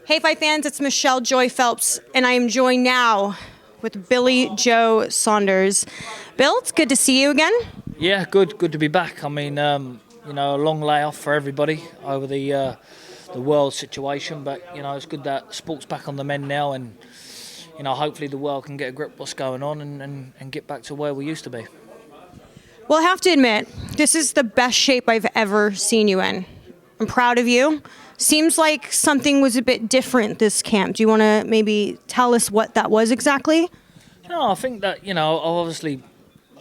Hey Fight fans, it's Michelle Joy Phelps, and I am joined now with Billy Joe Saunders. Bill, it's good to see you again. Yeah, good to be back. I mean, a long layoff for everybody over the world situation, but it's good that sport's back on the mend now, and hopefully the world can get a grip what's going on and get back to where we used to be. Well, I have to admit, this is the best shape I've ever seen you in. I'm proud of you. Seems like something was a bit different this camp. Do you want to maybe tell us what that was exactly? No, I think that obviously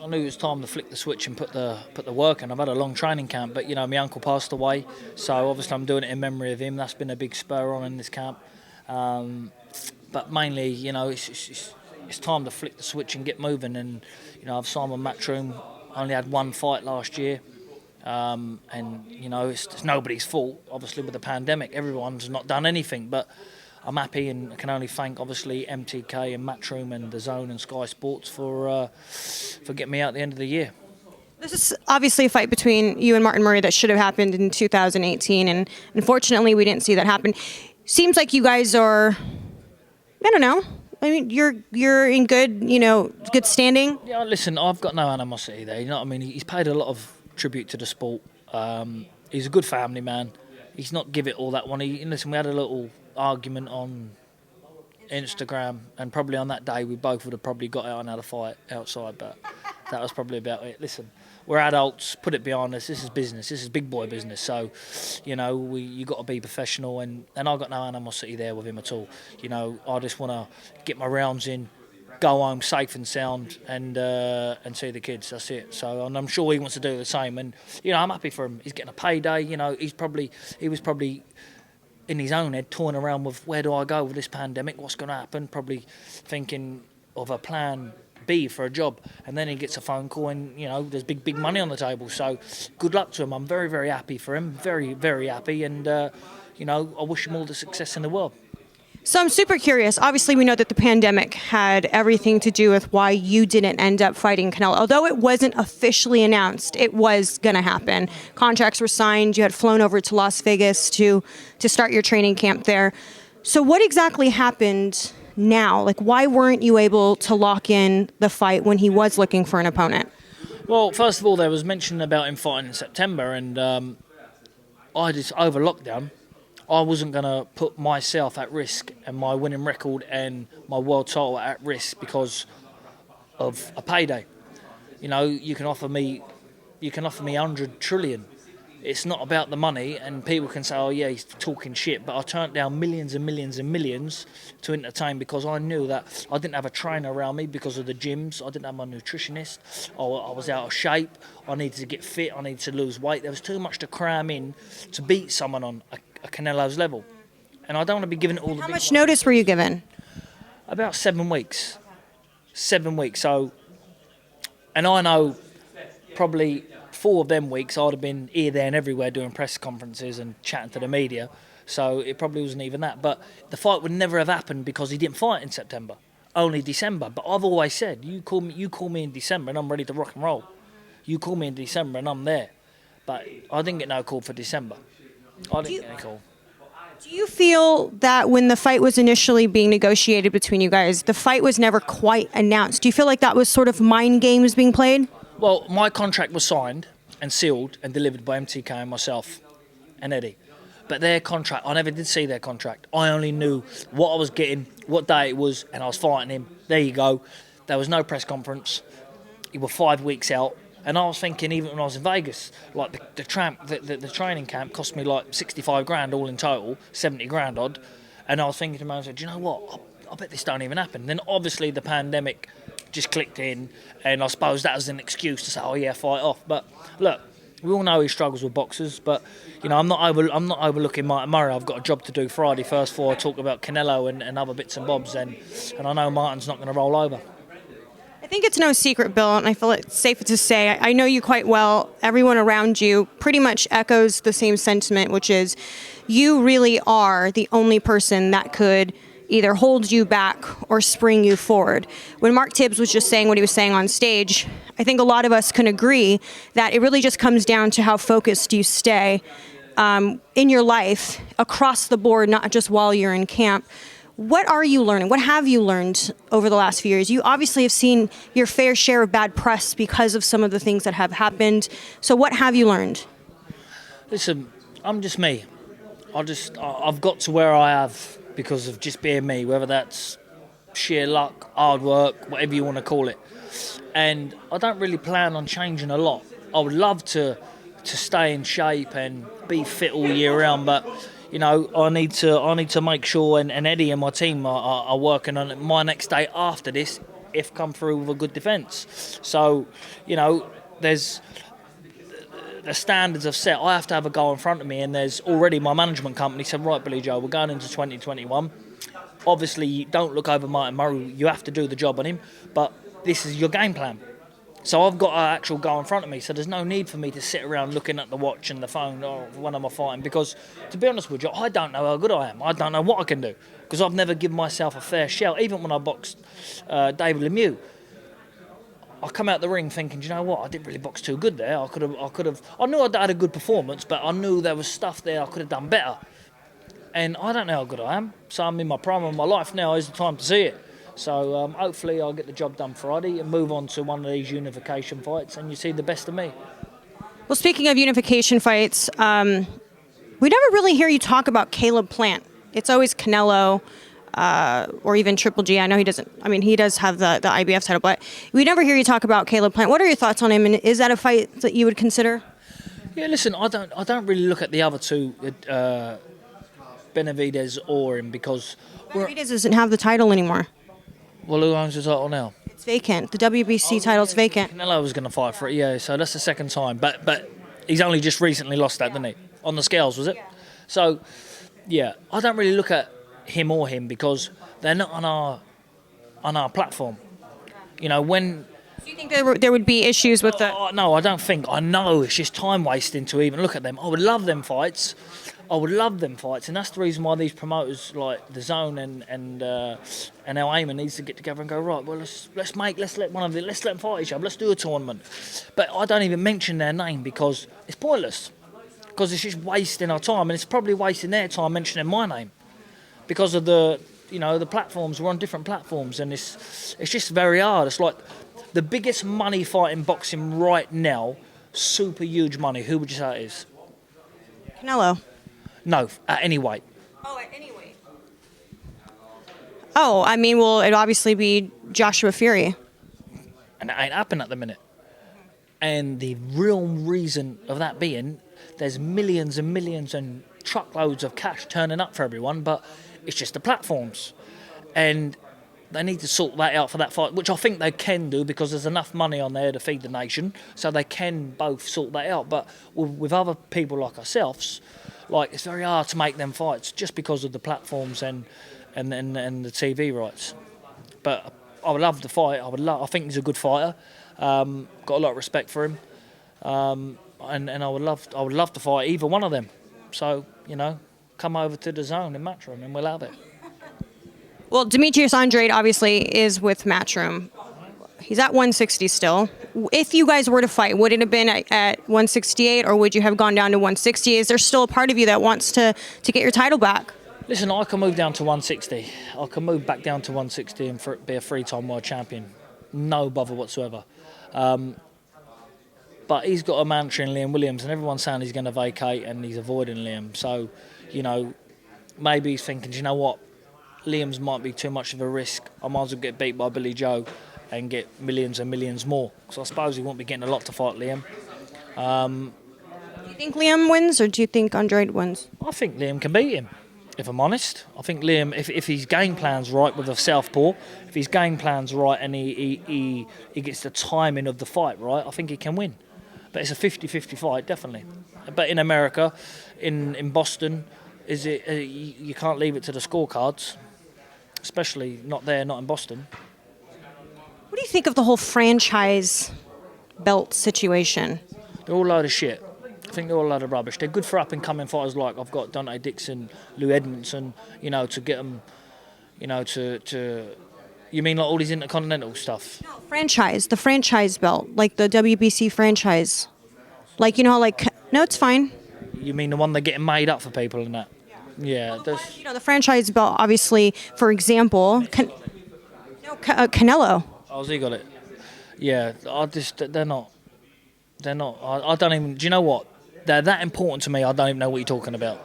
I knew it was time to flick the switch and put the work in. I've had a long training camp, but my uncle passed away, so obviously I'm doing it in memory of him. That's been a big spur on in this camp. But mainly, it's time to flick the switch and get moving. And I've signed with Matchroom. Only had one fight last year. It's nobody's fault, obviously, with the pandemic. Everyone's not done anything, but I'm happy and can only thank, obviously, MTK and Matchroom and The Zone and Sky Sports for getting me out at the end of the year. This is obviously a fight between you and Martin Murray that should have happened in 2018, and unfortunately we didn't see that happen. Seems like you guys are, I don't know, I mean, you're in good standing. Yeah, listen, I've got no animosity there, you know what I mean? He's paid a lot of tribute to the sport. He's a good family man. He's not give it all that one. Listen, we had a little argument on Instagram, and probably on that day we both would have probably got out and had a fight outside, but that was probably about it. Listen, we're adults, put it behind us. This is business. This is big boy business. So, you got to be professional, and I've got no animosity there with him at all. I just want to get my rounds in, go home safe and sound, and see the kids. That's it. So, and I'm sure he wants to do the same. And I'm happy for him. He's getting a payday. He was probably in his own head toying around with, where do I go with this pandemic? What's going to happen? Probably thinking of a plan B for a job, and then he gets a phone call, and there's big money on the table. So, good luck to him. I'm very, very happy for him. Very, very happy, and I wish him all the success in the world. So I'm super curious. Obviously, we know that the pandemic had everything to do with why you didn't end up fighting Canelo. Although it wasn't officially announced, it was going to happen. Contracts were signed. You had flown over to Las Vegas to start your training camp there. So what exactly happened now? Like, why weren't you able to lock in the fight when he was looking for an opponent? Well, first of all, there was mention about him fighting in September, and I just, over lockdown, I wasn't going to put myself at risk and my winning record and my world title at risk because of a payday. You can offer me 100 trillion. It's not about the money, and people can say, oh yeah, he's talking shit, but I turned down millions and millions and millions to entertain because I knew that I didn't have a trainer around me because of the gyms. I didn't have my nutritionist. I was out of shape. I needed to get fit. I needed to lose weight. There was too much to cram in to beat someone on a Canelo's level, and I don't want to be giving it all. How much notice were you given? About 7 weeks. 7 weeks. So, and I know probably 4 of them weeks I'd have been here, there, and everywhere doing press conferences and chatting to the media. So it probably wasn't even that. But the fight would never have happened because he didn't fight in September, only December. But I've always said, you call me in December and I'm ready to rock and roll. You call me in December and I'm there. But I didn't get no call for December. I didn't get any call. Do you feel that when the fight was initially being negotiated between you guys, the fight was never quite announced? Do you feel like that was sort of mind games being played? Well, my contract was signed and sealed and delivered by MTK and myself and Eddie. But their contract, I never did see their contract. I only knew what I was getting, what day it was, and I was fighting him. There you go. There was no press conference. He was 5 weeks out. And I was thinking, even when I was in Vegas, like the training camp cost me like 65 grand all in total, 70 grand odd. And I was thinking to myself, do you know what? I bet this don't even happen. Then obviously the pandemic just clicked in, and I suppose that was an excuse to say, oh yeah, fight off. But look, we all know he struggles with boxers, but I'm not overlooking Martin Murray. I've got a job to do Friday first before I talk about Canelo and other bits and bobs, and I know Martin's not going to roll over. I think it's no secret, Bill, and I feel it's safe to say, I know you quite well. Everyone around you pretty much echoes the same sentiment, which is you really are the only person that could either hold you back or spring you forward. When Mark Tibbs was just saying what he was saying on stage, I think a lot of us can agree that it really just comes down to how focused you stay. in your life across the board, not just while you're in camp. What are you learning? What have you learned over the last few years? You obviously have seen your fair share of bad press because of some of the things that have happened. So what have you learned? Listen, I'm just me. I've got to where I have because of just being me, whether that's sheer luck, hard work, whatever you want to call it. And I don't really plan on changing a lot. I would love to stay in shape and be fit all year round, but you know, I need to make sure, and Eddie and my team are working on it my next day after this, if come through with a good defence. So, you know, there's the standards I've set. I have to have a goal in front of me, and there's already my management company said, right, Billy Joe, we're going into 2021. Obviously, you don't look over Martin Murray. You have to do the job on him, but this is your game plan. So I've got an actual goal in front of me, so there's no need for me to sit around looking at the watch and the phone or when am I fighting, because to be honest with you, I don't know how good I am. I don't know what I can do, because I've never given myself a fair shell. Even when I boxed David Lemieux, I come out the ring thinking, do you know what, I didn't really box too good there. I knew I'd had a good performance, but I knew there was stuff there I could have done better. And I don't know how good I am, so I'm in my prime of my life now. Is the time to see it. So hopefully I'll get the job done Friday and move on to one of these unification fights, and you see the best of me. Well, speaking of unification fights, we never really hear you talk about Caleb Plant. It's always Canelo or even Triple G. I know he doesn't. I mean, he does have the IBF title, but we never hear you talk about Caleb Plant. What are your thoughts on him, and is that a fight that you would consider? Yeah, listen, I don't really look at the other two, Benavidez or him, because Benavidez doesn't have the title anymore. Well, who owns the title now? It's vacant. The WBC title's vacant. Canelo was going to fight for it, yeah, so that's the second time. But he's only just recently lost that, didn't he? On the scales, was it? Yeah. So, yeah, I don't really look at him because they're not on our platform. You know, when... Do you think there would be issues with the... No, I don't think. I know it's just time wasting to even look at them. I would love them fights. And that's the reason why these promoters like the Zone and our Ayman needs to get together and go, right, well let's let them fight each other. Let's do a tournament. But I don't even mention their name because it's pointless. Because it's just wasting our time, and it's probably wasting their time mentioning my name because of the platforms. We're on different platforms, and it's just very hard. It's like the biggest money fight in boxing right now, super huge money. Who would you say it is? Canelo. No, at any weight. Oh, at any weight. Oh, I mean, well, it'd obviously be Joshua Fury. And it ain't happening at the minute. And the real reason of that being, there's millions and millions and truckloads of cash turning up for everyone, but it's just the platforms. And they need to sort that out for that fight, which I think they can do because there's enough money on there to feed the nation, so they can both sort that out. But with other people like ourselves, like it's very hard to make them fights just because of the platforms and the TV rights. But I would love the fight. I think he's a good fighter. Got a lot of respect for him, and I would love to fight either one of them. So come over to the Zone in Matchroom and we'll have it. Well, Demetrius Andrade obviously is with Matchroom. He's at 160 still. If you guys were to fight, would it have been at 168 or would you have gone down to 160? Is there still a part of you that wants to get your title back? Listen, I can move down to 160. I can move back down to 160 and be a three-time world champion. No bother whatsoever. But he's got a manager in Liam Williams, and everyone's saying he's going to vacate and he's avoiding Liam. So, maybe he's thinking, you know what? Liam's might be too much of a risk. I might as well get beat by Billy Joe and get millions and millions more. So I suppose he won't be getting a lot to fight Liam. Do you think Liam wins, or do you think Andrade wins? I think Liam can beat him, if I'm honest. I think Liam, if his game plan's right with a southpaw, if his game plan's right and he gets the timing of the fight right, I think he can win. But it's a 50-50 fight, definitely. But in America, in Boston, you can't leave it to the scorecards. Especially not in Boston. What do you think of the whole franchise belt situation? They're all a load of shit. I think they're all a load of rubbish. They're good for up-and-coming fighters like I've got Dante Dixon, Lou Edmondson, to get them, to... You mean like all these intercontinental stuff? No, the franchise belt, like the WBC franchise. No, it's fine. You mean the one they're getting made up for people and that? Yeah. You know, the franchise belt, obviously, for example, Canelo. Oh, has he got it? Yeah, they're not. I don't even. Do you know what? They're that important to me. I don't even know what you're talking about.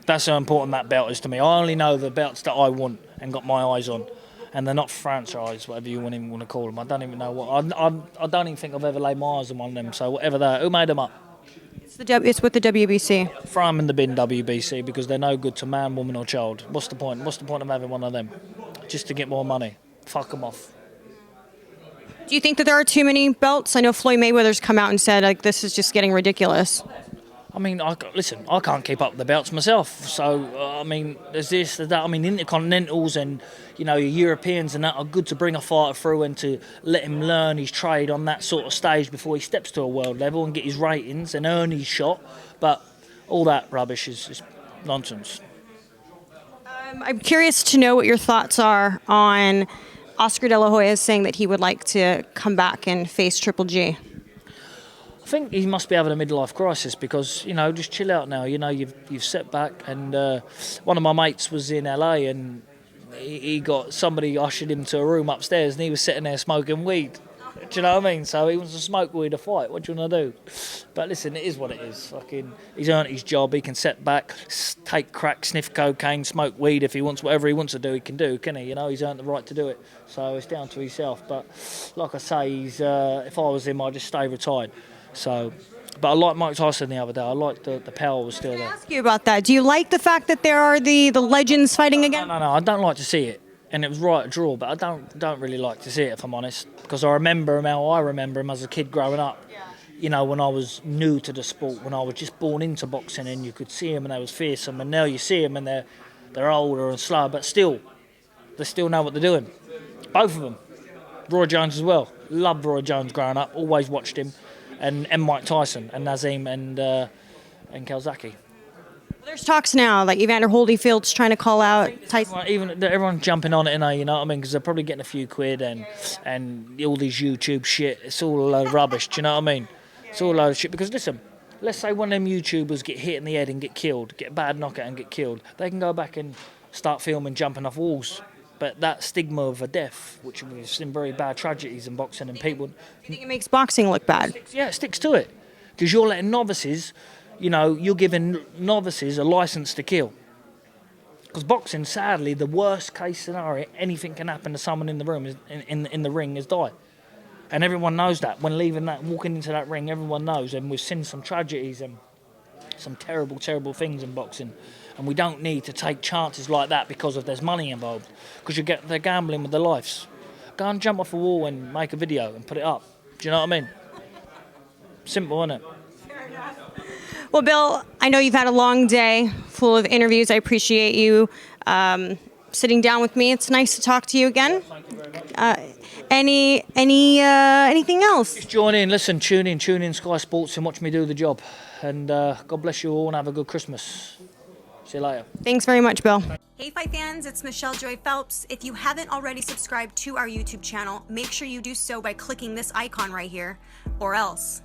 That's how important that belt is to me. I only know the belts that I want and got my eyes on, and they're not franchise, whatever you want to call them. I don't even know what. I don't even think I've ever laid my eyes on one of them. So whatever they are, who made them up? It's with the WBC. Throw them in the bin, WBC, because they're no good to man, woman, or child. What's the point? What's the point of having one of them? Just to get more money. Fuck them off. Do you think that there are too many belts? I know Floyd Mayweather's come out and said, like, this is just getting ridiculous. I mean, listen, I can't keep up with the belts myself. So, I mean, there's this, there's that. I mean, Intercontinentals and, you know, your Europeans and that are good to bring a fighter through and to let him learn his trade on that sort of stage before he steps to a world level and get his ratings and earn his shot. But all that rubbish is nonsense. I'm curious to know what your thoughts are on Oscar De La Hoya saying that he would like to come back and face Triple G. I think he must be having a midlife crisis because, you know, just chill out now. You know, you've set back. And one of my mates was in LA and he got somebody ushered him to a room upstairs and he was sitting there smoking weed. Do you know what I mean? So he wants to smoke weed to fight. What do you want to do? But listen, it is what it is. Fucking, he's earned his job. He can set back, take crack, sniff cocaine, smoke weed if he wants. Whatever he wants to do, he can do, can he? You know, he's earned the right to do it. So it's down to himself. But like I say, he's if I was him, I'd just stay retired. So, but I like Mike Tyson the other day. I like the power was still there. I ask you about that. Do you like the fact that there are the legends fighting again? No. I don't like to see it. And it was right draw, but I don't really like to see it, if I'm honest, because I remember him how I remember him as a kid growing up. Yeah. You know, when I was new to the sport, when I was just born into boxing, and you could see him and they was fearsome, and now you see them and they're older and slow, but still, they still know what they're doing. Both of them. Roy Jones as well. Loved Roy Jones growing up. Always watched him, and Mike Tyson and Nazim and Calzaghe. There's talks now, like Evander Holyfield's trying to call out Tyson. Everyone's jumping on it, you know what I mean? Because they're probably getting a few quid and all these YouTube shit. It's all a load of rubbish. Do you know what I mean? It's all a load of shit. Because listen, let's say one of them YouTubers get hit in the head and get killed, get a bad knockout and get killed. They can go back and start filming jumping off walls. But that stigma of a death, which we've seen very bad tragedies in boxing and people. Do you think it makes boxing look bad? Yeah, it sticks to it. Because you're letting novices. You know, you're giving novices a license to kill. Because boxing, sadly, the worst case scenario, anything can happen to someone in the room, in the ring, is die. And everyone knows that. When walking into that ring, everyone knows. And we've seen some tragedies and some terrible, terrible things in boxing. And we don't need to take chances like that because there's money involved. Because they're gambling with their lives. Go and jump off a wall and make a video and put it up. Do you know what I mean? Simple, isn't it? Well, Bill, I know you've had a long day full of interviews. I appreciate you sitting down with me. It's nice to talk to you again. Thank you very much. Anything else? Just join in, listen, tune in Sky Sports and watch me do the job. And God bless you all and have a good Christmas. See you later. Thanks very much, Bill. Hey Fight fans, it's Michelle Joy Phelps. If you haven't already subscribed to our YouTube channel, make sure you do so by clicking this icon right here, or else.